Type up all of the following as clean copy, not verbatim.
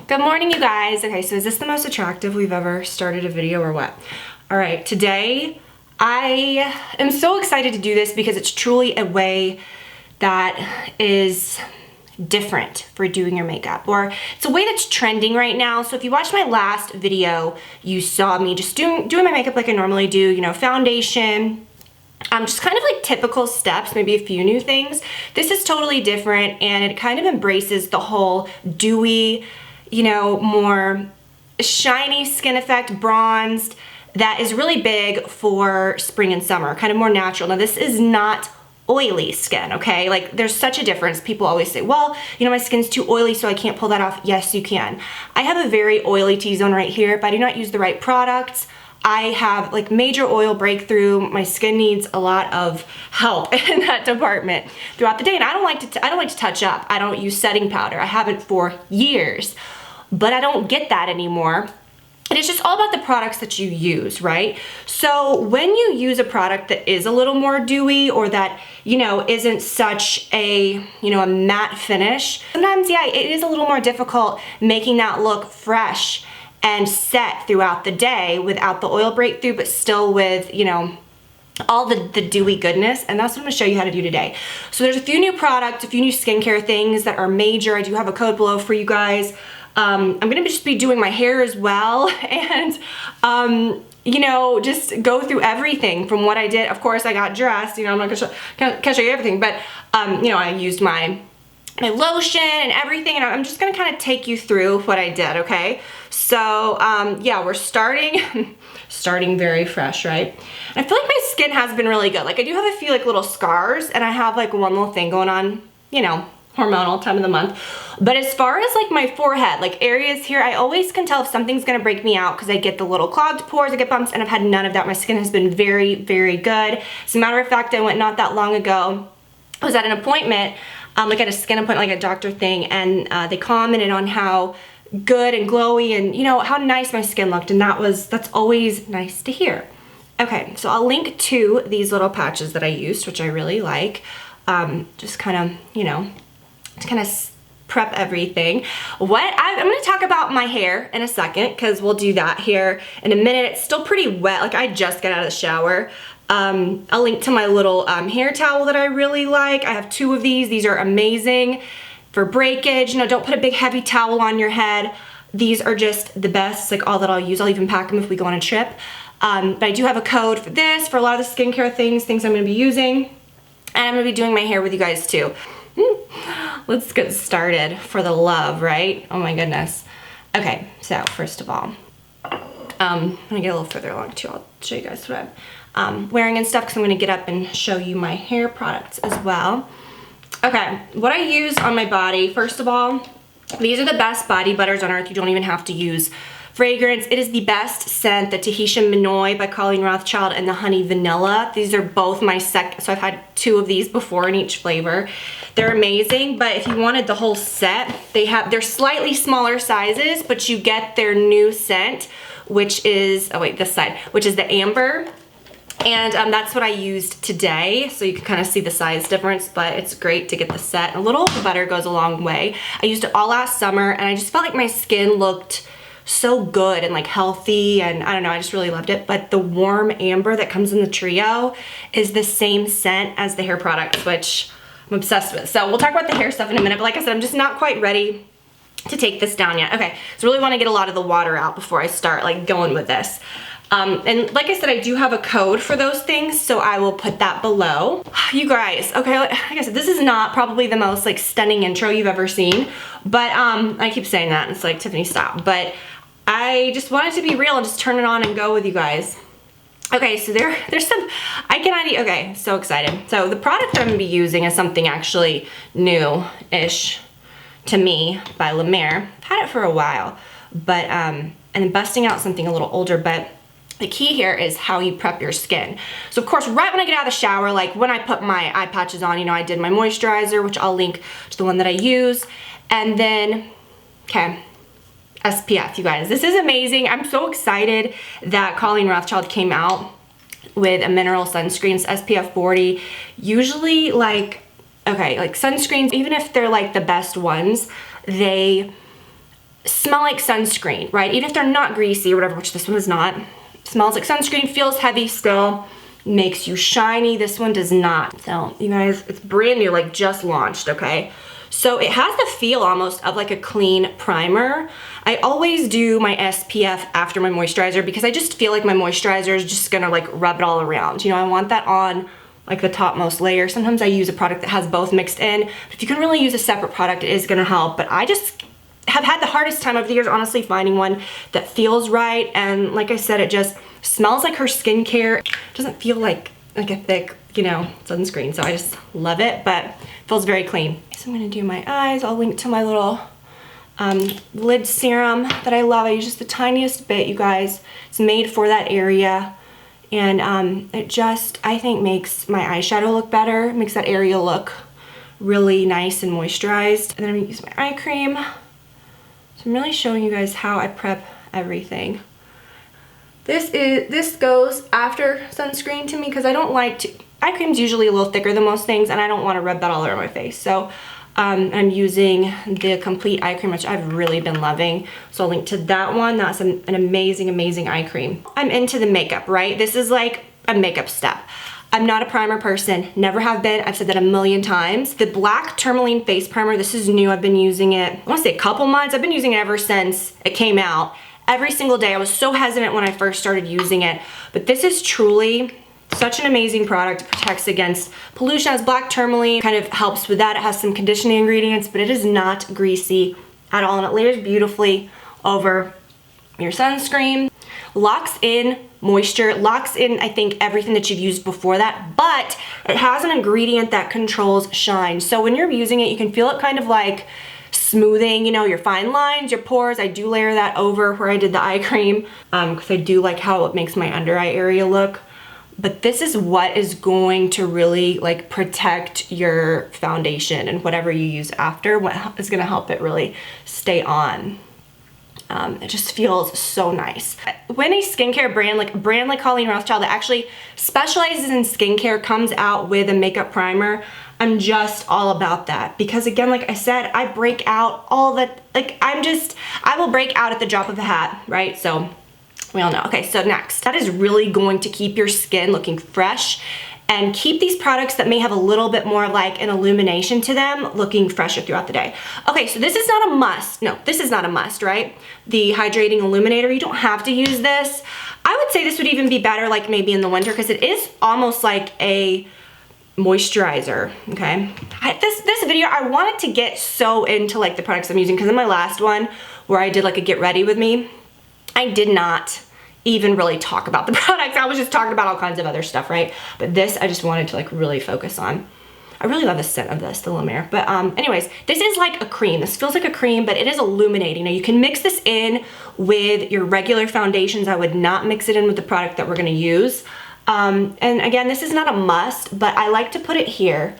Good morning, you guys. Okay, so is this the most attractive we've ever started a video or what? All right, today I am so excited to do this because it's truly a way that is different for doing your makeup, or it's a way that's trending right now. So if you watched my last video, you saw me just doing my makeup like I normally do, you know, foundation, just kind of like typical steps, maybe a few new things. This is totally different, and it kind of embraces the whole dewy, you know, more shiny skin effect, bronzed, that is really big for spring and summer, kind of more natural. Now this is not oily skin, okay? Like there's such a difference. People always say, well, you know, my skin's too oily so I can't pull that off. Yes, you can. I have a very oily T-zone right here. If I do not use the right products, I have like major oil breakthrough. My skin needs a lot of help in that department throughout the day. And I don't like to touch up. I don't use setting powder. I haven't for years, but I don't get that anymore. And it's just all about the products that you use, right? So when you use a product that is a little more dewy, or that, you know, isn't such a, you know, a matte finish, sometimes, yeah, it is a little more difficult making that look fresh and set throughout the day without the oil breakthrough, but still with, you know, all the dewy goodness. And that's what I'm gonna show you how to do today. So there's a few new products, a few new skincare things that are major. I do have a code below for you guys. I'm gonna just be doing my hair as well, and you know, just go through everything from what I did. Of course, I got dressed, you know, I'm not gonna show you everything, but you know, I used my lotion and everything, and I'm just gonna kind of take you through what I did, okay? So yeah, we're starting very fresh, right? And I feel like my skin has been really good. Like I do have a few like little scars, and I have like one little thing going on, you know, hormonal time of the month. But as far as like my forehead, like areas here, I always can tell if something's gonna break me out because I get the little clogged pores, I get bumps, and I've had none of that. My skin has been very, very good. As a matter of fact, I went not that long ago, I was at an appointment, like at a skin appointment, like a doctor thing, and they commented on how good and glowy and, you know, how nice my skin looked, and that's always nice to hear. Okay, so I'll link to these little patches that I used, which I really like. Just kind of, you know, to kind of prep everything. I'm gonna talk about my hair in a second, because we'll do that here in a minute. It's still pretty wet, like I just got out of the shower. I'll link to my little hair towel that I really like. I have two of these. These are amazing for breakage. You know, don't put a big heavy towel on your head. These are just the best. It's like all that I'll use. I'll even pack them if we go on a trip. But I do have a code for this, for a lot of the skincare things I'm gonna be using. And I'm gonna be doing my hair with you guys too. Let's get started for the love, right? Oh my goodness. Okay, so first of all, I'm gonna get a little further along too. I'll show you guys what I'm wearing and stuff, because I'm gonna get up and show you my hair products as well. Okay, what I use on my body, first of all, these are the best body butters on earth. You don't even have to use fragrance. It is the best scent, the Tahitian Minoy by Colleen Rothschild and the Honey Vanilla. These are both my so I've had two of these before in each flavor. They're amazing, but if you wanted the whole set, they're slightly smaller sizes, but you get their new scent, which is, oh wait, this side, which is the amber. And that's what I used today, so you can kind of see the size difference, but it's great to get the set. A little butter goes a long way. I used it all last summer, and I just felt like my skin looked so good and like healthy, and I don't know, I just really loved it. But the warm amber that comes in the trio is the same scent as the hair products, which I'm obsessed with. So we'll talk about the hair stuff in a minute, but like I said, I'm just not quite ready to take this down yet. Okay, so really want to get a lot of the water out before I start like going with this. And like I said, I do have a code for those things, so I will put that below. You guys, okay, like I said, this is not probably the most like stunning intro you've ever seen, but I keep saying that, and it's like, Tiffany, stop. But I just wanted to be real and just turn it on and go with you guys. Okay, so there's some, okay, so excited. So the product that I'm gonna be using is something actually new-ish to me by La Mer. I've had it for a while, but, and I'm busting out something a little older, but the key here is how you prep your skin. So of course, right when I get out of the shower, like when I put my eye patches on, you know, I did my moisturizer, which I'll link to the one that I use. And then, okay, SPF, you guys. This is amazing. I'm so excited that Colleen Rothschild came out with a mineral sunscreen, SPF 40. Usually like, okay, like sunscreens, even if they're like the best ones, they smell smell like sunscreen, right? Even if they're not greasy or whatever, which this one is not. Smells like sunscreen, feels heavy still, makes you shiny. This one does not. So you guys, it's brand new, like just launched, okay? So it has the feel almost of like a clean primer. I always do my SPF after my moisturizer because I just feel like my moisturizer is just gonna like rub it all around. You know, I want that on like the topmost layer. Sometimes I use a product that has both mixed in. But if you can really use a separate product, it is gonna help. But I just have had the hardest time over the years, honestly, finding one that feels right. And like I said, it just smells like her skincare. It doesn't feel like a thick, you know, sunscreen. So I just love it, but it feels very clean. So I'm gonna do my eyes. I'll link to my little lid serum that I love. I use just the tiniest bit, you guys. It's made for that area. And it just, I think, makes my eyeshadow look better. It makes that area look really nice and moisturized. And then I'm gonna use my eye cream. So I'm really showing you guys how I prep everything. This goes after sunscreen to me because I don't like to, eye cream's usually a little thicker than most things and I don't want to rub that all over my face. So I'm using the Complete Eye Cream, which I've really been loving. So I'll link to that one. That's an amazing, amazing eye cream. I'm into the makeup, right? This is like a makeup step. I'm not a primer person, never have been. I've said that a million times. The black Tourmaline face primer, this is new. I've been using it, I wanna say a couple months. I've been using it ever since it came out. Every single day. I was so hesitant when I first started using it, but this is truly such an amazing product. It protects against pollution. It has black tourmaline, kind of helps with that. It has some conditioning ingredients, but it is not greasy at all, and it layers beautifully over your sunscreen. Locks in moisture, locks in, I think, everything that you've used before that, but it has an ingredient that controls shine. So when you're using it, you can feel it kind of like smoothing, you know, your fine lines, your pores. I do layer that over where I did the eye cream because I do like how it makes my under eye area look. But this is what is going to really like protect your foundation and whatever you use after, what is going to help it really stay on. It just feels so nice. When a skincare brand, like a brand like Colleen Rothschild that actually specializes in skincare comes out with a makeup primer, I'm just all about that. Because again, like I said, I break out all that, like I will break out at the drop of a hat, right? So we all know. Okay, so next, that is really going to keep your skin looking fresh and keep these products that may have a little bit more like an illumination to them looking fresher throughout the day. Okay, so this is not a must. No, this is not a must, right? The Hydrating Illuminator, you don't have to use this. I would say this would even be better like maybe in the winter because it is almost like a moisturizer, okay? This video, I wanted to get so into like the products I'm using because in my last one where I did like a get ready with me, I did not even really talk about the products. I was just talking about all kinds of other stuff, right? But this, I just wanted to like really focus on. I really love the scent of this, the Lumiere. But anyways, this is like a cream. This feels like a cream, but it is illuminating. Now you can mix this in with your regular foundations. I would not mix it in with the product that we're gonna use. And again, this is not a must, but I like to put it here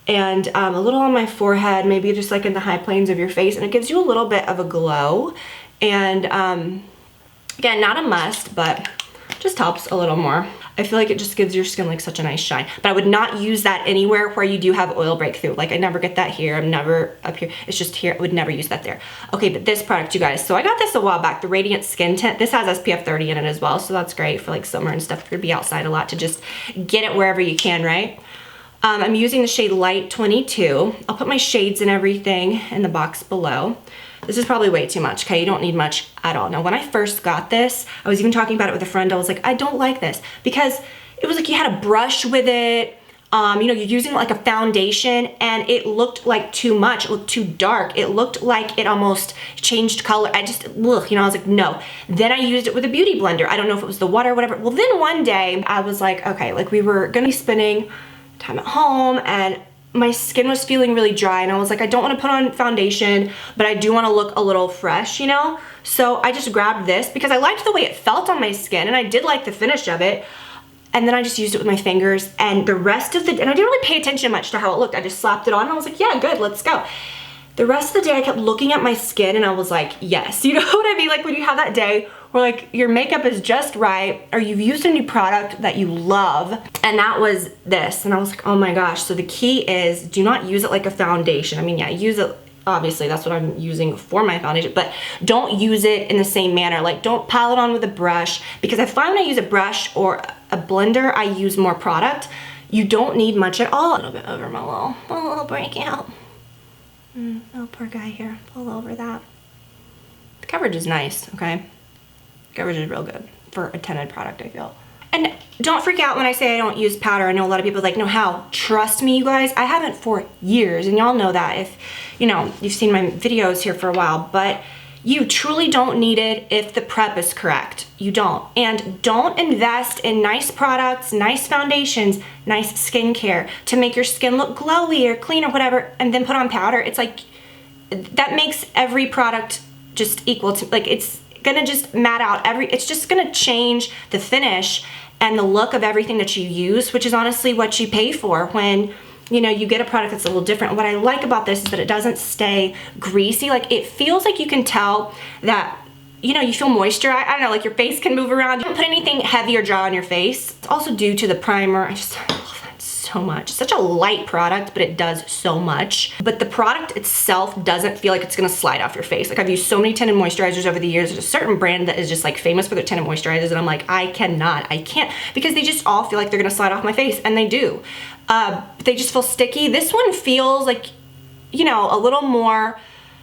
and a little on my forehead, maybe just like in the high planes of your face, and it gives you a little bit of a glow. And again, not a must, but just helps a little more. I feel like it just gives your skin like such a nice shine, but I would not use that anywhere where you do have oil breakthrough. Like I never get that here, I'm never up here, it's just here, I would never use that there. Okay, but this product, you guys, so I got this a while back, the Radiant Skin Tint. This has SPF 30 in it as well, so that's great for like summer and stuff. You're gonna be outside a lot to just get it wherever you can, right? I'm using the shade Light 22. I'll put my shades and everything in the box below. This is probably way too much, okay? You don't need much at all. Now, when I first got this, I was even talking about it with a friend. I was like, I don't like this because it was like you had a brush with it. You know, you're using like a foundation and it looked like too much. It looked too dark. It looked like it almost changed color. I just, ugh, you know, I was like, no. Then I used it with a beauty blender. I don't know if it was the water or whatever. Well, then one day I was like, okay, like we were gonna be spending time at home and my skin was feeling really dry and I was like, I don't want to put on foundation, but I do want to look a little fresh, you know? So I just grabbed this because I liked the way it felt on my skin and I did like the finish of it. And then I just used it with my fingers and the rest of the day, and I didn't really pay attention much to how it looked. I just slapped it on and I was like, yeah, good, let's go. The rest of the day I kept looking at my skin and I was like, yes. You know what I mean? Like when you have that day where like your makeup is just right or you've used a new product that you love, and that was this. And I was like, oh my gosh. So the key is do not use it like a foundation. I mean, yeah, use it obviously that's what I'm using for my foundation, but don't use it in the same manner. Like, don't pile it on with a brush, because I find when I use a brush or a blender, I use more product. You don't need much at all. A little bit over my little breakout. Oh, poor guy here, all over that. The coverage is nice, okay? Coverage is real good for a tinted product, I feel. And don't freak out when I say I don't use powder. I know a lot of people are like, no, how? Trust me, you guys, I haven't for years, and y'all know that if, you know, you've seen my videos here for a while, but you truly don't need it if the prep is correct. You don't. And don't invest in nice products, nice foundations, nice skincare to make your skin look glowy or clean or whatever, and then put on powder. It's like, that makes every product just equal to, like, it's gonna just matte out it's just gonna change the finish and the look of everything that you use, which is honestly what you pay for when, you know, you get a product that's a little different. What I like about this is that it doesn't stay greasy. Like, it feels like you can tell that, you know, you feel moisture. I don't know, like your face can move around. You don't put anything heavy or dry on your face. It's also due to the primer. I love that so much. It's such a light product, but it does so much. But the product itself doesn't feel like it's gonna slide off your face. Like, I've used so many tinted moisturizers over the years. There's a certain brand that is just like famous for their tinted moisturizers, and I'm like, I can't, because they just all feel like they're gonna slide off my face, and they do. They just feel sticky. This one feels like, you know, a little more,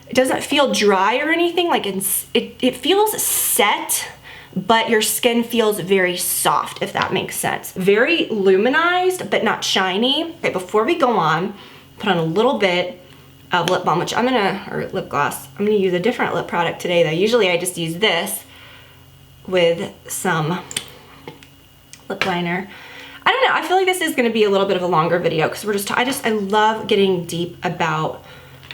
it doesn't feel dry or anything. Like, it feels set, but your skin feels very soft, if that makes sense. Very luminized, but not shiny. Okay, before we go on, put on a little bit of lip balm, which or lip gloss. I'm gonna use a different lip product today though. Usually I just use this with some lip liner. I don't know, I feel like this is gonna be a little bit of a longer video because I love getting deep about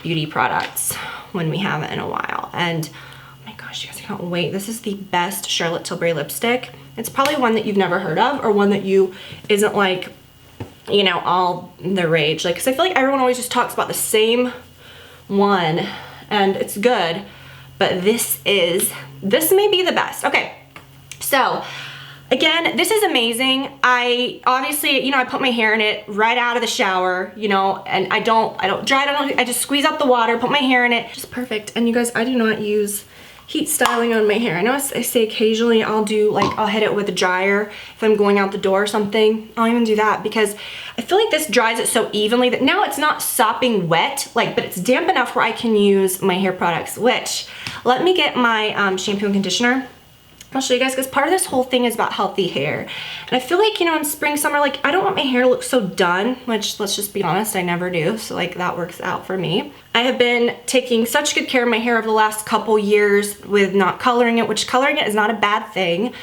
beauty products when we haven't in a while. And oh my gosh, you guys, I can't wait. This is the best Charlotte Tilbury lipstick. It's probably one that you've never heard of, or one that isn't like, you know, all the rage. Like, cause I feel like everyone always just talks about the same one, and it's good, but this may be the best. Okay, so again, this is amazing. I obviously, you know, I put my hair in it right out of the shower, you know, and I don't dry it, I just squeeze out the water, put my hair in it, just perfect. And you guys, I do not use heat styling on my hair. I know I say occasionally I'll hit it with a dryer if I'm going out the door or something. I'll even do that because I feel like this dries it so evenly that now it's not sopping wet, like, but it's damp enough where I can use my hair products, which, let me get my shampoo and conditioner. I'll show you guys, because part of this whole thing is about healthy hair. And I feel like, you know, in spring, summer, like, I don't want my hair to look so done, which, let's just be honest, I never do. So like, that works out for me. I have been taking such good care of my hair over the last couple years with not coloring it, which coloring it is not a bad thing.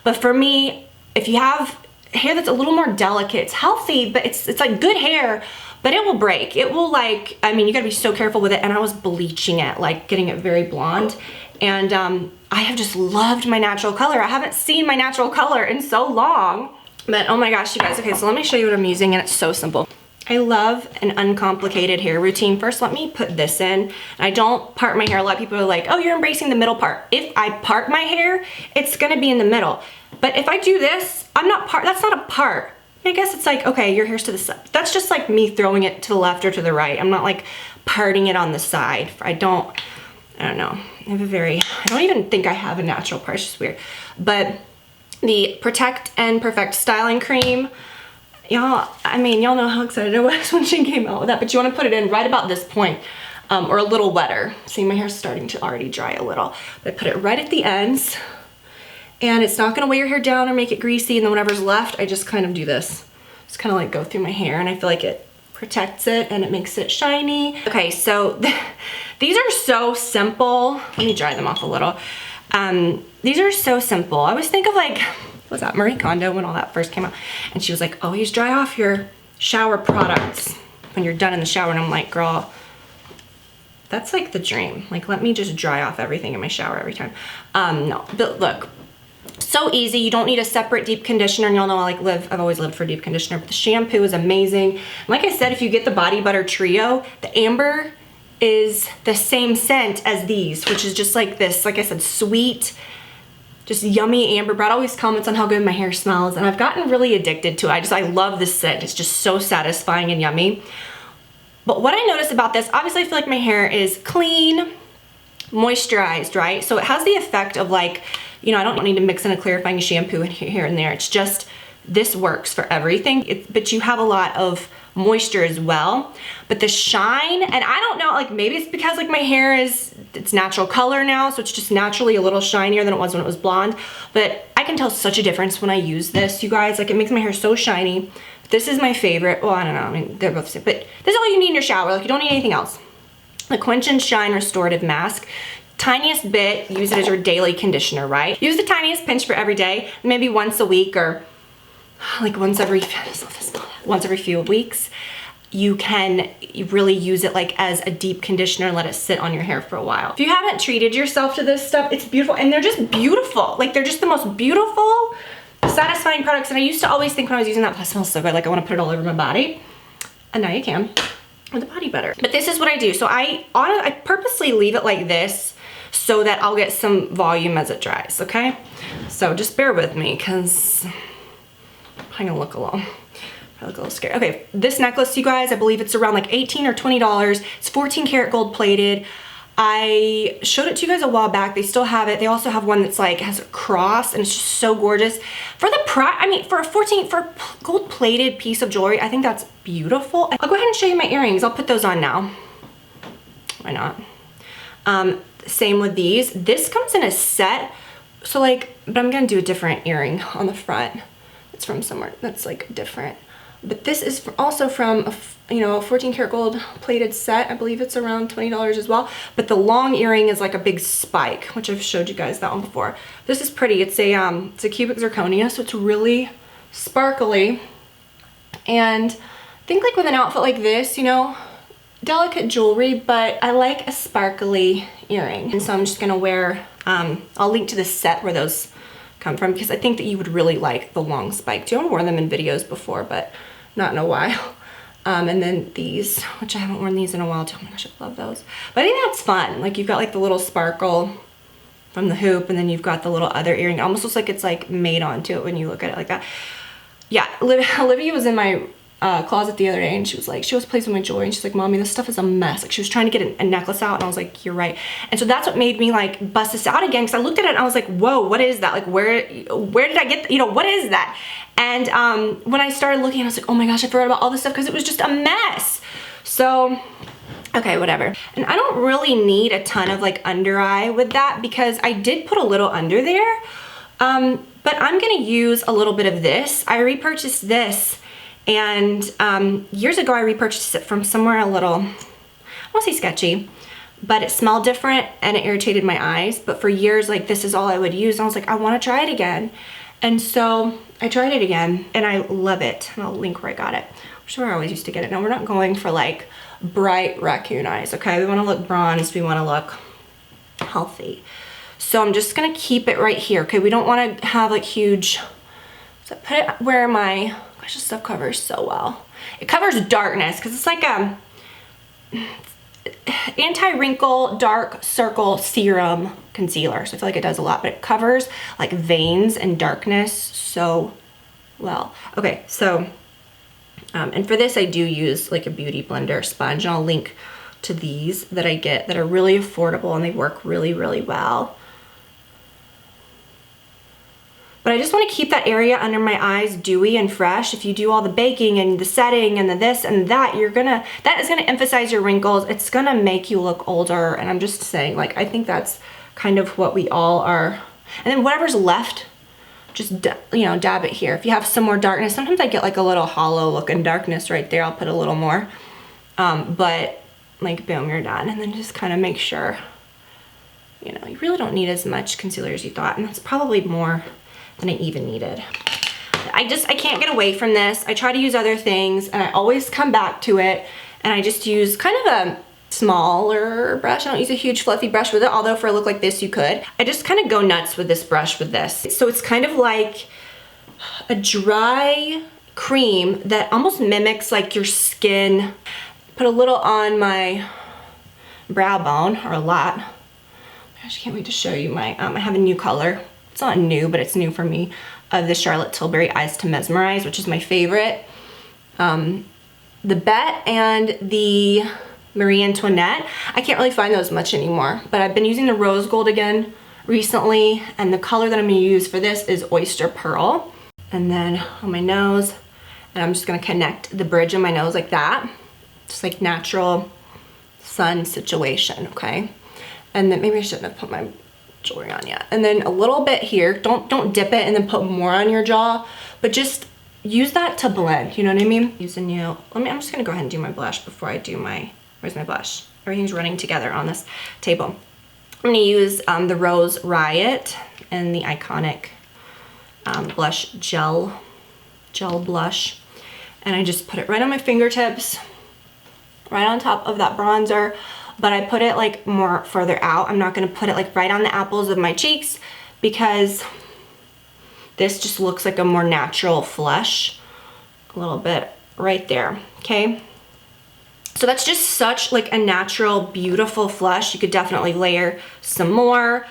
But for me, if you have hair that's a little more delicate, it's healthy, but it's like good hair, but it will break. It will, like, I mean, you gotta be so careful with it. And I was bleaching it, like getting it very blonde. And I have just loved my natural color. I haven't seen my natural color in so long. But oh my gosh, you guys. Okay, so let me show you what I'm using, and it's so simple. I love an uncomplicated hair routine. First, let me put this in. I don't part my hair. A lot of people are like, oh, you're embracing the middle part. If I part my hair, it's gonna be in the middle. But if I do this, that's not a part. I guess it's like, okay, your hair's to the side. That's just like me throwing it to the left or to the right. I'm not like parting it on the side. I don't know. I don't even think I have a natural part. It's just weird. But the Protect and Perfect Styling Cream, y'all, I mean, y'all know how excited I was when she came out with that, but you want to put it in right about this point, or a little wetter. See, my hair's starting to already dry a little. But I put it right at the ends, and it's not going to weigh your hair down or make it greasy, and then whatever's left, I just kind of do this. Just kind of like go through my hair, and I feel like it protects it and it makes it shiny. Okay, so these are so simple. Let me dry them off a little. These are so simple. I always think of like, what was that, Marie Kondo, when all that first came out, and she was like, always dry off your shower products when you're done in the shower. And I'm like, girl, that's like the dream. Like, let me just dry off everything in my shower every time. No, but look, so easy. You don't need a separate deep conditioner, and y'all know I've always lived for deep conditioner, but the shampoo is amazing. And like I said, if you get the Body Butter Trio, the amber is the same scent as these, which is just like this, like I said, sweet, just yummy amber. Brad always comments on how good my hair smells, and I've gotten really addicted to it. I love this scent. It's just so satisfying and yummy. But what I noticed about this, obviously I feel like my hair is clean, moisturized, right? So it has the effect of like, you know, I don't need to mix in a clarifying shampoo here and there. It's just, this works for everything. But you have a lot of moisture as well. But the shine, and I don't know, like maybe it's because like my hair is, it's natural color now, so it's just naturally a little shinier than it was when it was blonde. But I can tell such a difference when I use this, you guys. Like it makes my hair so shiny. This is my favorite. Well, I don't know, I mean, they're both the same, but this is all you need in your shower. Like you don't need anything else. The Quench and Shine Restorative Mask. Tiniest bit, use it as your daily conditioner, right? Use the tiniest pinch for every day, maybe once a week or like once every few weeks. You can really use it like as a deep conditioner and let it sit on your hair for a while. If you haven't treated yourself to this stuff, it's beautiful, and they're just beautiful. Like they're just the most beautiful, satisfying products. And I used to always think when I was using that, it smells so good, like I want to put it all over my body. And now you can with the body butter. But this is what I do. So I purposely leave it like this so that I'll get some volume as it dries, okay? So just bear with me, because I'm gonna look I look a little scared. Okay, this necklace, you guys, I believe it's around like $18 or $20. It's 14 karat gold plated. I showed it to you guys a while back. They still have it. They also have one that's like, has a cross, and it's just so gorgeous. For the price, I mean, for a gold plated piece of jewelry, I think that's beautiful. I'll go ahead and show you my earrings. I'll put those on now. Why not? Same with these. This comes in a set. So like, but I'm gonna do a different earring on the front. It's from somewhere that's like different. But this is also from a 14 karat gold plated set. I believe it's around $20 as well. But the long earring is like a big spike, which I've showed you guys that one before. This is pretty. It's a cubic zirconia, so it's really sparkly. And I think like with an outfit like this, you know, delicate jewelry, but I like a sparkly earring. And so I'm just gonna wear, I'll link to the set where those come from, because I think that you would really like the long spiked. I've worn them in videos before, but not in a while. And then these, which I haven't worn these in a while too. Oh my gosh, I love those. But I think that's fun. Like you've got like the little sparkle from the hoop, and then you've got the little other earring. It almost looks like it's like made onto it when you look at it like that. Yeah, Olivia was in my closet the other day, and she was always plays with my jewelry, and she's like, Mommy, this stuff is a mess. Like she was trying to get a necklace out, and I was like, you're right. And so that's what made me like bust this out again, because I looked at it and I was like, whoa, what is that? Like where did I get, what is that? And when I started looking, I was like, oh my gosh, I forgot about all this stuff, because it was just a mess. So okay, whatever. And I don't really need a ton of like under eye with that, because I did put a little under there. But I'm gonna use a little bit of this. I repurchased this, and years ago I repurchased it from somewhere a little, I won't say sketchy, but it smelled different and it irritated my eyes. But for years, like this is all I would use. And I was like, I wanna try it again. And so I tried it again, and I love it. And I'll link where I got it. Which is where I always used to get it. Now we're not going for like bright raccoon eyes, okay? We wanna look bronzed, we wanna look healthy. So I'm just gonna keep it right here, okay? We don't wanna have like huge, so put it where my, gosh, this stuff covers so well. It covers darkness, because it's like a anti-wrinkle dark circle serum concealer. So I feel like it does a lot, but it covers like veins and darkness so well. Okay, so, and for this I do use like a beauty blender sponge, and I'll link to these that I get that are really affordable, and they work really, really well. But I just want to keep that area under my eyes dewy and fresh. If you do all the baking and the setting and the this and that, that is gonna emphasize your wrinkles. It's gonna make you look older. And I'm just saying, like, I think that's kind of what we all are. And then whatever's left, just, dab it here. If you have some more darkness, sometimes I get like a little hollow looking darkness right there. I'll put a little more, but like, boom, you're done. And then just kind of make sure, you really don't need as much concealer as you thought. And that's probably more than I even needed. I can't get away from this. I try to use other things, and I always come back to it, and I just use kind of a smaller brush. I don't use a huge fluffy brush with it, although for a look like this you could. I just kind of go nuts with this brush with this. So it's kind of like a dry cream that almost mimics like your skin. Put a little on my brow bone, or a lot. Gosh, I can't wait to show you my, I have a new color. It's not new, but it's new for me, of the Charlotte Tilbury Eyes to Mesmerize, which is my favorite. the Bet and the Marie Antoinette. I can't really find those much anymore, but I've been using the rose gold again recently, and the color that I'm gonna use for this is Oyster Pearl. And then on my nose, and I'm just gonna connect the bridge of my nose like that. Just like natural sun situation, okay? And then maybe I shouldn't have put my jewelry on yet. And then a little bit here, don't dip it and then put more on your jaw, but just use that to blend, you know what I mean? Using you, I'm just gonna go ahead and do my blush before I do my, where's my blush? Everything's running together on this table. I'm gonna use the Rose Riot and the Iconic blush gel blush. And I just put it right on my fingertips, right on top of that bronzer, but I put it like more further out. I'm not gonna put it like right on the apples of my cheeks because this just looks like a more natural flush. A little bit right there, okay? So that's just such like a natural, beautiful flush. You could definitely layer some more.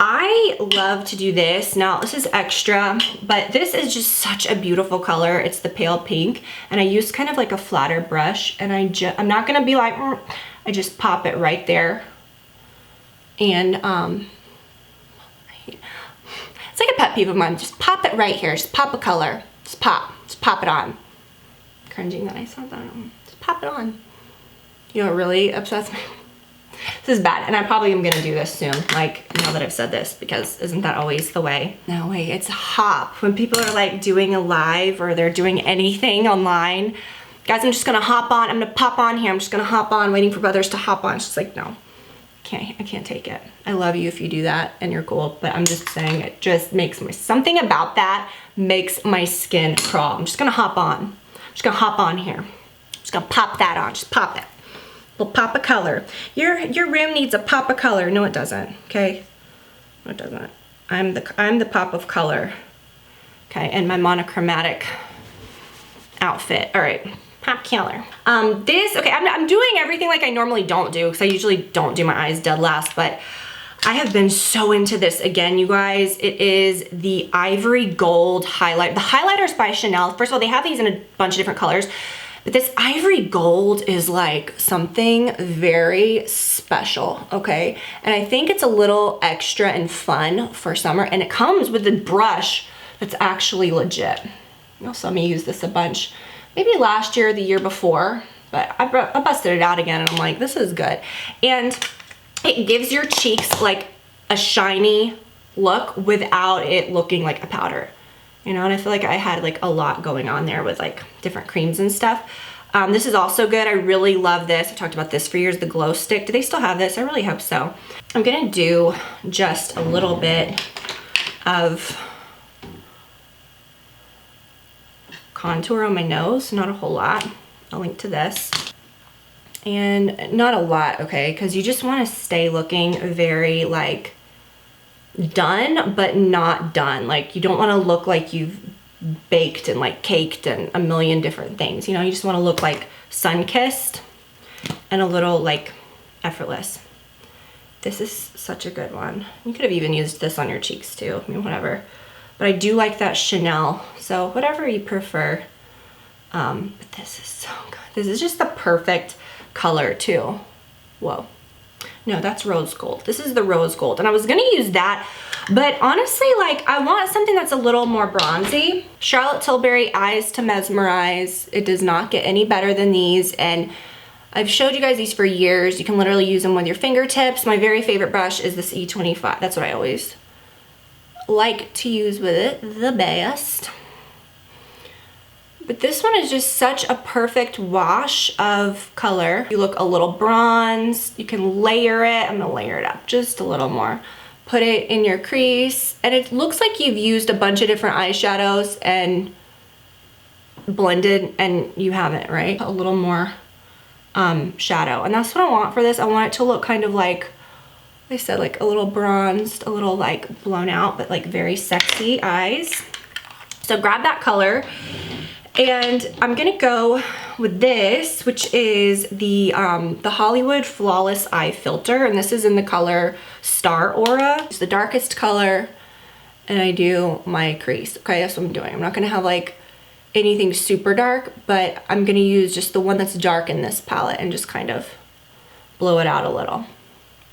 I love to do this. Now this is extra, but this is just such a beautiful color. It's the pale pink, and I use kind of like a flatter brush, and I'm not gonna be like, I just pop it right there. And it's like a pet peeve of mine. Just pop it right here. Just pop a color. Just pop it on. Cringing that I saw that. Just pop it on. You know what really upsets me? This is bad, and I probably am gonna do this soon, like now that I've said this, because isn't that always the way? No, wait, it's hop. When people are like doing a live or they're doing anything online, guys, I'm just gonna hop on, I'm gonna pop on here, I'm just gonna hop on, waiting for others to hop on. It's just like, no, I can't take it. I love you if you do that and you're cool, but I'm just saying it just makes something about that makes my skin crawl. I'm just gonna hop on. I'm just gonna hop on here. I'm just gonna pop that on, just pop it. Little pop of color. Your room needs a pop of color. No, it doesn't. Okay, no, it doesn't. I'm the pop of color. Okay, and my monochromatic outfit. All right, pop color. Okay, I'm doing everything like I normally don't do because I usually don't do my eyes dead last, but I have been so into this again, you guys. It is the Ivory Gold highlight. The highlighters by Chanel. First of all, they have these in a bunch of different colors. But this Ivory Gold is like something very special, okay? And I think it's a little extra and fun for summer, and it comes with a brush that's actually legit. You know, some of you use this a bunch, maybe last year or the year before, but I busted it out again and I'm like, this is good. And it gives your cheeks like a shiny look without it looking like a powder. You know, and I feel like I had like a lot going on there with like different creams and stuff. This is also good. I really love this. I talked about this for years, the glow stick. Do they still have this? I really hope so. I'm gonna do just a little bit of contour on my nose, not a whole lot. I'll link to this. And not a lot, okay? Because you just wanna stay looking very like done but not done. Like you don't want to look like you've baked and like caked and a million different things, you know. You just want to look like sun-kissed and a little like effortless. This is such a good one. You could have even used this on your cheeks too, I mean, whatever, but I do like that Chanel, so whatever you prefer. But this is so good. This is just the perfect color too. Whoa. No, that's rose gold. This is the rose gold. And I was gonna use that, but honestly, like I want something that's a little more bronzy. Charlotte Tilbury Eyes to Mesmerize. It does not get any better than these. And I've showed you guys these for years. You can literally use them with your fingertips. My very favorite brush is this E25. That's what I always like to use with it the best. But this one is just such a perfect wash of color. You look a little bronzed, you can layer it. I'm gonna layer it up just a little more. Put it in your crease, and it looks like you've used a bunch of different eyeshadows and blended, and you haven't, right? A little more shadow, and that's what I want for this. I want it to look kind of like I said, like a little bronzed, a little like blown out, but like very sexy eyes. So grab that color. And I'm gonna go with this, which is the Hollywood Flawless Eye Filter, and this is in the color Star Aura. It's the darkest color, and I do my crease. Okay, that's what I'm doing. I'm not gonna have like anything super dark, but I'm gonna use just the one that's dark in this palette and just kind of blow it out a little.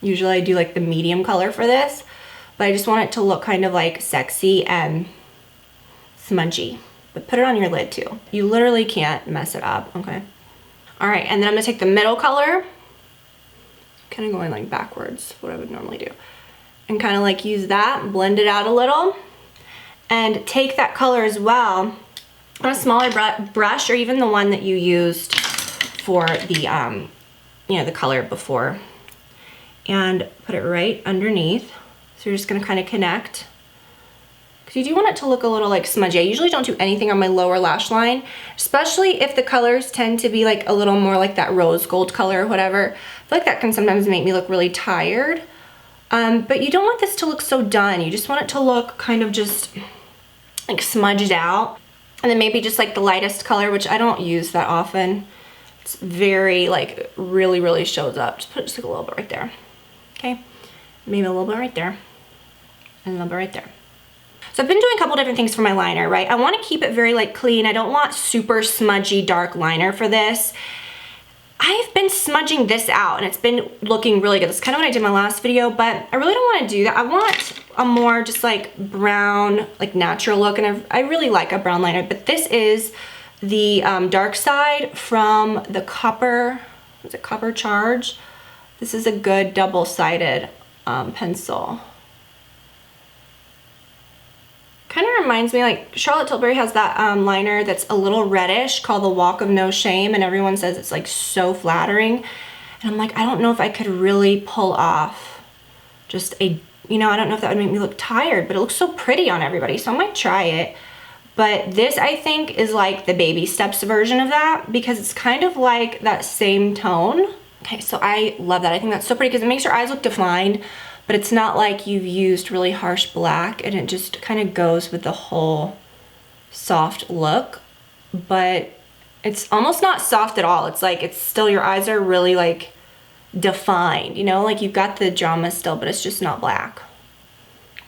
Usually I do like the medium color for this, but I just want it to look kind of like sexy and smudgy. But put it on your lid too. You literally can't mess it up, okay? All right, and then I'm gonna take the middle color, kind of going like backwards, what I would normally do, and kind of like use that, blend it out a little, and take that color as well on a smaller brush, or even the one that you used for the, you know, the color before, and put it right underneath. So you're just gonna kind of connect, because you do want it to look a little like smudgy. I usually don't do anything on my lower lash line, especially if the colors tend to be like a little more like that rose gold color or whatever. I feel like that can sometimes make me look really tired. But you don't want this to look so done. You just want it to look kind of just like smudged out. And then maybe just like the lightest color, which I don't use that often. It's very like really shows up. Just put just like a little bit right there. Okay, maybe a little bit right there, and a little bit right there. So I've been doing a couple different things for my liner, right? I want to keep it very like clean. I don't want super smudgy dark liner for this. I've been smudging this out and it's been looking really good. That's kind of what I did in my last video, but I really don't want to do that. I want a more just like brown, like natural look, and I really like a brown liner, but this is the dark side from the Copper, was it Copper Charge? This is a good double-sided pencil. Kind of reminds me, like Charlotte Tilbury has that liner that's a little reddish called the Walk of No Shame, and everyone says it's like so flattering. And I'm like, I don't know if I could really pull off just a, you know, I don't know if that would make me look tired, but it looks so pretty on everybody, so I might try it. But this, I think, is like the baby steps version of that, because it's kind of like that same tone. Okay, so I love that. I think that's so pretty because it makes your eyes look defined, but it's not like you've used really harsh black, and it just kind of goes with the whole soft look. But it's almost not soft at all. It's like, it's still, your eyes are really like defined, you know, like you've got the drama still, but it's just not black.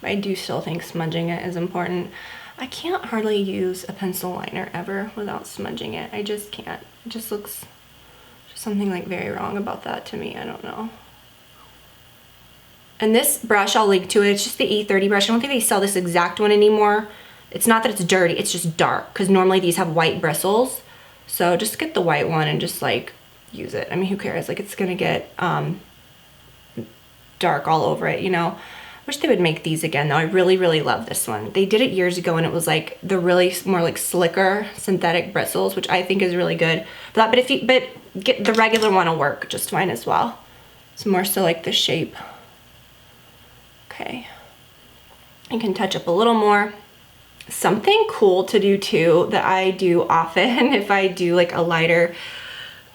I do still think smudging it is important. I can't hardly use a pencil liner ever without smudging it. I just can't. It just looks just something like very wrong about that to me. I don't know. And this brush, I'll link to it. It's just the E30 brush. I don't think they sell this exact one anymore. It's not that it's dirty, it's just dark, because normally these have white bristles. So just get the white one and just like use it. I mean, who cares? Like, it's gonna get dark all over it, you know? Wish they would make these again though. I really love this one. They did it years ago and it was like the really more like slicker synthetic bristles, which I think is really good for that. But get the regular one will work just fine as well. It's more so like the shape. Okay. I can touch up a little more. Something cool to do too that I do often if I do like a lighter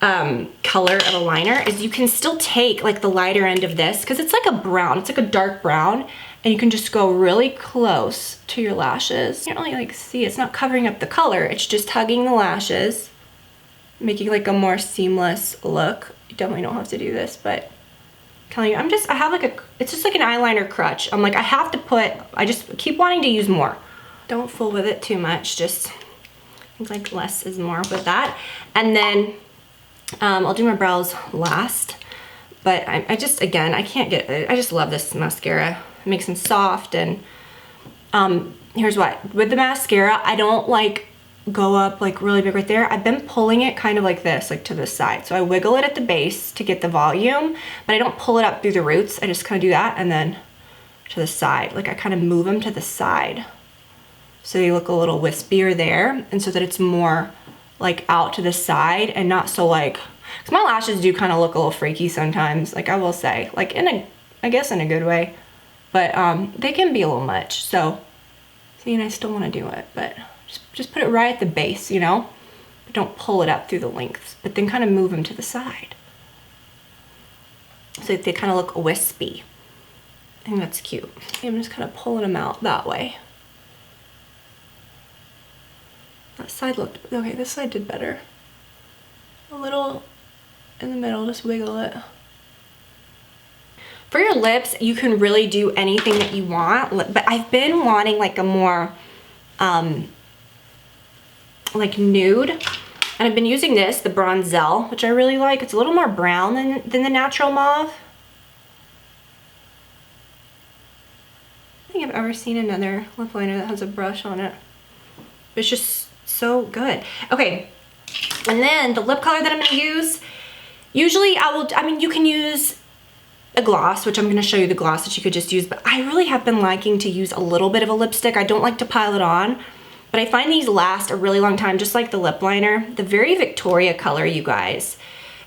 color of a liner is you can still take like the lighter end of this, because it's like a brown, it's like a dark brown, and you can just go really close to your lashes. You can't really like see, it's not covering up the color, it's just hugging the lashes, making like a more seamless look. You definitely don't have to do this, but I'm telling you, I have like it's just like an eyeliner crutch. I'm like, I have to put, I just keep wanting to use more. Don't fool with it too much, just I think like less is more with that. And then I'll do my brows last, but I just, again, I can't get it. I just love this mascara. It makes them soft. And here's what, with the mascara, I don't like go up like really big right there. I've been pulling it kind of like this, like to the side. So I wiggle it at the base to get the volume, but I don't pull it up through the roots. I just kind of do that and then to the side. Like I kind of move them to the side so they look a little wispier there, and so that it's more like out to the side and not so like, because my lashes do kind of look a little freaky sometimes, like I will say, like in a, I guess in a good way, but they can be a little much. So see, and I still want to do it, but just put it right at the base, you know, but don't pull it up through the lengths, but then kind of move them to the side so they kind of look wispy. I think that's cute. I'm just kind of pulling them out that way. That side looked, okay, this side did better. A little in the middle, just wiggle it. For your lips, you can really do anything that you want, but I've been wanting like a more, like nude. And I've been using this, the Bronzelle, which I really like. It's a little more brown than the natural mauve. I don't think I've ever seen another lip liner that has a brush on it. It's just so good. Okay, and then the lip color that I'm gonna use, usually I mean, you can use a gloss, which I'm gonna show you the gloss that you could just use, but I really have been liking to use a little bit of a lipstick. I don't like to pile it on, but I find these last a really long time, just like the lip liner. The Very Victoria color, you guys,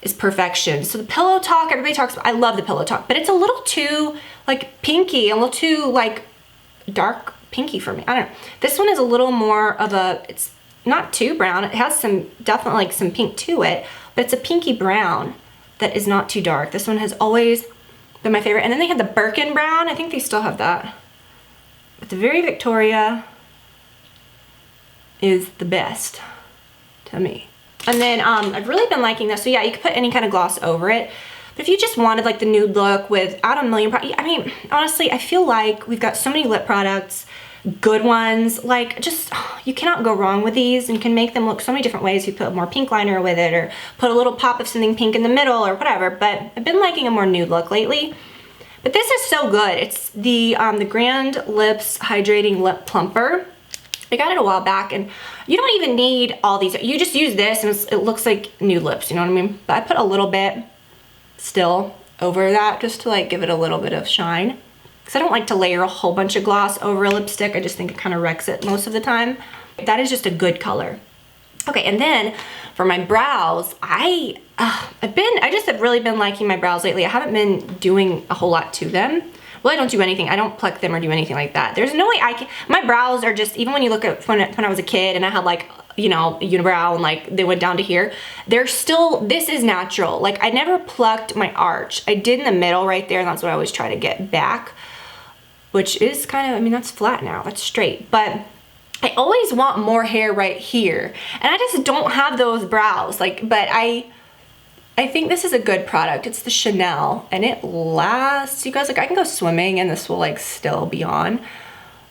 is perfection. So the Pillow Talk, everybody talks about, I love the Pillow Talk, but it's a little too like pinky, a little too like dark pinky for me. I don't know. This one is a little more of a, it's not too brown. It has some, definitely like some pink to it, but it's a pinky brown that is not too dark. This one has always been my favorite. And then they had the Birkin brown. I think they still have that. But the Very Victoria is the best to me. And then I've really been liking this. So yeah, you could put any kind of gloss over it. But if you just wanted like the nude look without a million products, I mean, honestly, I feel like we've got so many lip products, good ones, like just, you cannot go wrong with these, and you can make them look so many different ways. You put more pink liner with it, or put a little pop of something pink in the middle, or whatever. But I've been liking a more nude look lately. But this is so good. It's the Grand Lips Hydrating Lip Plumper. I got it a while back, and you don't even need all these. You just use this and it looks like nude lips, you know what I mean? But I put a little bit still over that just to like give it a little bit of shine. Because I don't like to layer a whole bunch of gloss over a lipstick. I just think it kind of wrecks it most of the time. That is just a good color. Okay, and then for my brows, I just have really been liking my brows lately. I haven't been doing a whole lot to them. Well, I don't do anything. I don't pluck them or do anything like that. There's no way I can, my brows are just, even when you look at when I was a kid and I had like, you know, a unibrow and like they went down to here, they're still, this is natural. Like I never plucked my arch. I did in the middle right there, and that's what I always try to get back, which is kind of, I mean, that's flat now, that's straight. But I always want more hair right here. And I just don't have those brows. Like, but I think this is a good product. It's the Chanel, and it lasts, you guys, like I can go swimming and this will like still be on.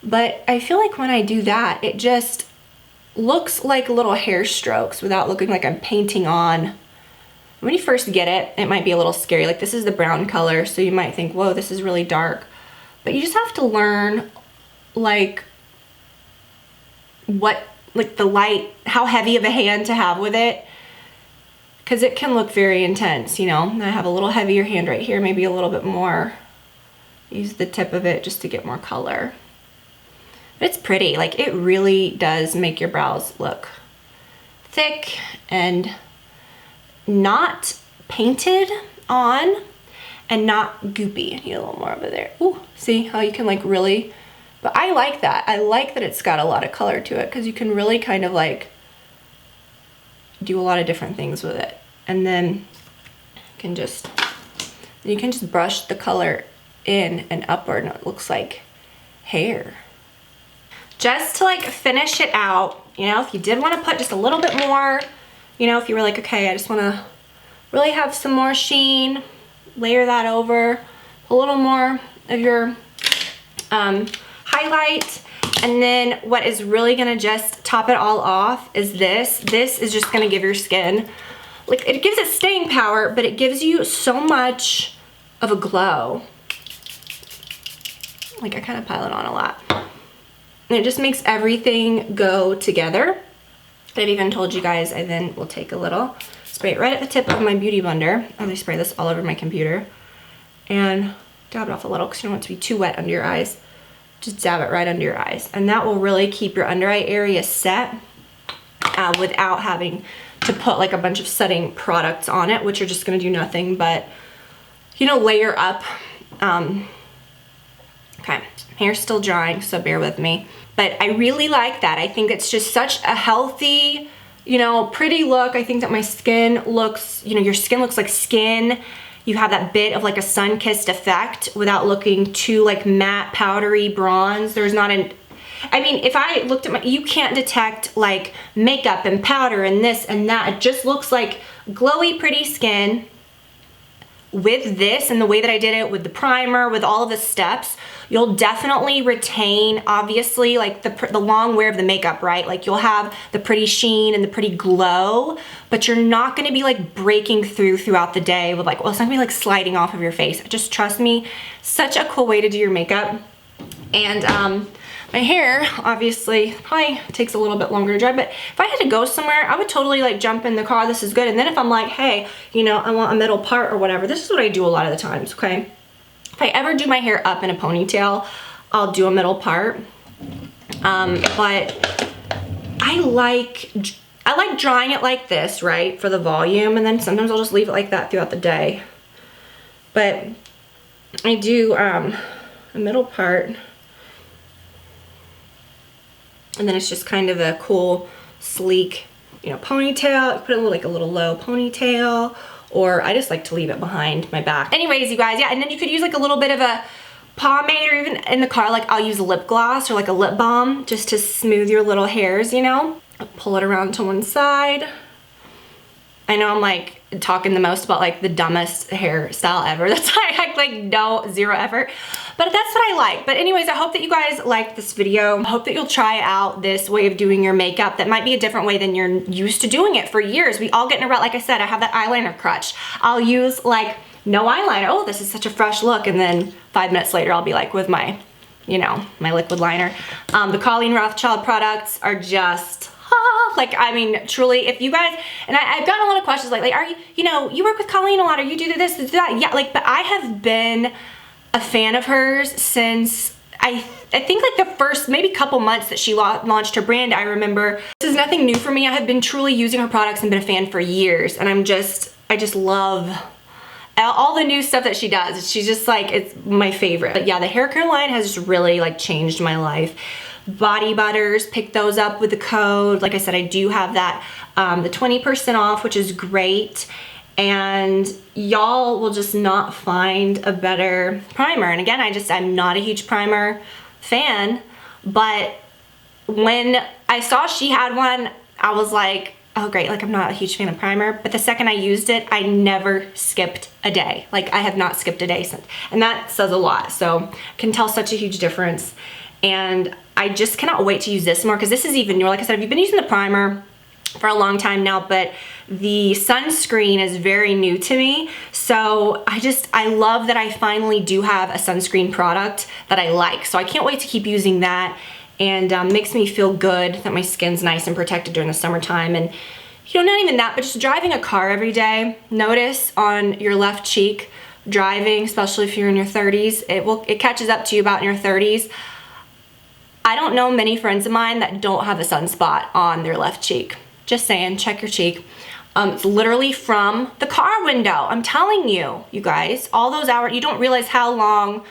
But I feel like when I do that, it just looks like little hair strokes without looking like I'm painting on. When you first get it, it might be a little scary. Like this is the brown color, so you might think, whoa, this is really dark. But you just have to learn like what, like the light, how heavy of a hand to have with it. Because it can look very intense, you know. And I have a little heavier hand right here, maybe a little bit more. Use the tip of it just to get more color. But it's pretty, like it really does make your brows look thick and not painted on and not goopy. You need a little more over there. Ooh, see how you can like really, but I like that. I like that it's got a lot of color to it because you can really kind of like do a lot of different things with it. And then you can just brush the color in and upward and it looks like hair. Just to like finish it out, you know, if you did want to put just a little bit more, you know, if you were like, okay, I just want to really have some more sheen, layer that over, a little more of your highlight. And then what is really gonna just top it all off is this. This is just gonna give your skin, like it gives it staying power, but it gives you so much of a glow. Like I kind of pile it on a lot. And it just makes everything go together. I've even told you guys I then will take a little, spray it right at the tip of my beauty blender. I spray this all over my computer. And dab it off a little because you don't want it to be too wet under your eyes. Just dab it right under your eyes, and that will really keep your under eye area set without having to put like a bunch of setting products on it, which are just gonna do nothing but, you know, layer up. Okay, hair's still drying, so bear with me. But I really like that. I think it's just such a healthy, you know, pretty look. I think that my skin looks, you know, your skin looks like skin. You have that bit of like a sun-kissed effect without looking too like matte, powdery bronze. There's not an, I mean, if I looked at my, you can't detect like makeup and powder and this and that. It just looks like glowy, pretty skin with this and the way that I did it with the primer, with all of the steps, you'll definitely retain, obviously, like the long wear of the makeup, right? Like you'll have the pretty sheen and the pretty glow, but you're not gonna be like breaking throughout the day with like, well, it's not gonna be like sliding off of your face. Just trust me, such a cool way to do your makeup. And my hair, obviously, probably takes a little bit longer to dry, but if I had to go somewhere, I would totally like jump in the car, this is good. And then if I'm like, hey, you know, I want a middle part or whatever, this is what I do a lot of the times, okay? If I ever do my hair up in a ponytail, I'll do a middle part. But I like drying it like this, right, for the volume, and then sometimes I'll just leave it like that throughout the day. But I do a middle part, and then it's just kind of a cool, sleek, you know, ponytail. Put it like a little low ponytail, or I just like to leave it behind my back. Anyways, you guys, yeah, and then you could use like a little bit of a pomade, or even in the car, like I'll use a lip gloss or like a lip balm just to smooth your little hairs, you know? Pull it around to one side. I know I'm like talking the most about like the dumbest hairstyle ever. That's why I act like zero effort. But that's what I like. But anyways, I hope that you guys liked this video. I hope that you'll try out this way of doing your makeup that might be a different way than you're used to doing it for years. We all get in a rut. Like I said, I have that eyeliner crutch. I'll use like no eyeliner. Oh, this is such a fresh look. And then 5 minutes later, I'll be like with my, you know, my liquid liner. The Colleen Rothschild products are just, like, I mean, truly, if you guys, and I've gotten a lot of questions like, are you, you know, you work with Colleen a lot, or you do this, do that. Yeah, like, but I have been a fan of hers since I think like the first maybe couple months that she launched her brand. I remember, this is nothing new for me. I have been truly using her products and been a fan for years, and I just love all the new stuff that she does. She's just like, it's my favorite. But yeah, the hair care line has just really like changed my life. Body butters, pick those up with the code. Like I said, I do have that, the 20% off, which is great. And y'all will just not find a better primer. And again, I'm not a huge primer fan, but when I saw she had one, I was like, oh great, like I'm not a huge fan of primer, but the second I used it, I never skipped a day. Like I have not skipped a day since, and that says a lot. So I can tell such a huge difference. And I just cannot wait to use this more, because this is even newer. Like I said, you've been using the primer for a long time now, but the sunscreen is very new to me. So I love that I finally do have a sunscreen product that I like. So I can't wait to keep using that, and makes me feel good that my skin's nice and protected during the summertime. And you know, not even that, but just driving a car every day, notice on your left cheek, driving, especially if you're in your 30s, it catches up to you about in your 30s. I don't know many friends of mine that don't have a sunspot on their left cheek. Just saying, check your cheek. It's literally from the car window. I'm telling you, you guys, all those hours, you don't realize how long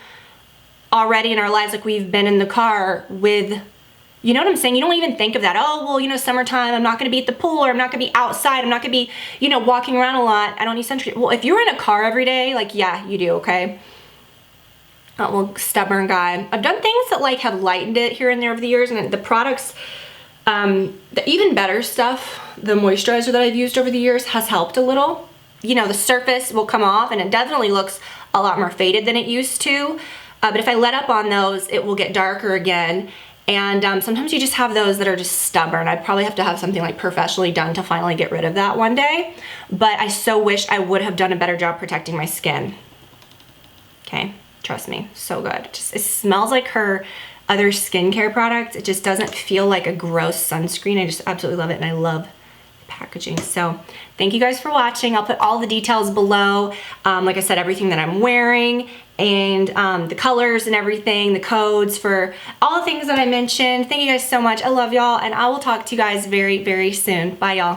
already in our lives, like we've been in the car with, you know what I'm saying? You don't even think of that. Oh, well, you know, summertime, I'm not gonna be at the pool, or I'm not gonna be outside, I'm not gonna be, you know, walking around a lot. I don't need sunscreen. Well, if you're in a car every day, like, yeah, you do, okay? Well, stubborn guy. I've done things that like have lightened it here and there over the years, and the products, the even better stuff, the moisturizer that I've used over the years has helped a little. You know, the surface will come off, and it definitely looks a lot more faded than it used to. But if I let up on those, it will get darker again. And sometimes you just have those that are just stubborn. I'd probably have to have something like professionally done to finally get rid of that one day. But I so wish I would have done a better job protecting my skin. Okay. Trust me, so good. It smells like her other skincare products. It just doesn't feel like a gross sunscreen. I just absolutely love it, and I love the packaging. So thank you guys for watching. I'll put all the details below. Like I said, everything that I'm wearing, and the colors and everything, the codes for all the things that I mentioned. Thank you guys so much. I love y'all, and I will talk to you guys very, very soon. Bye, y'all.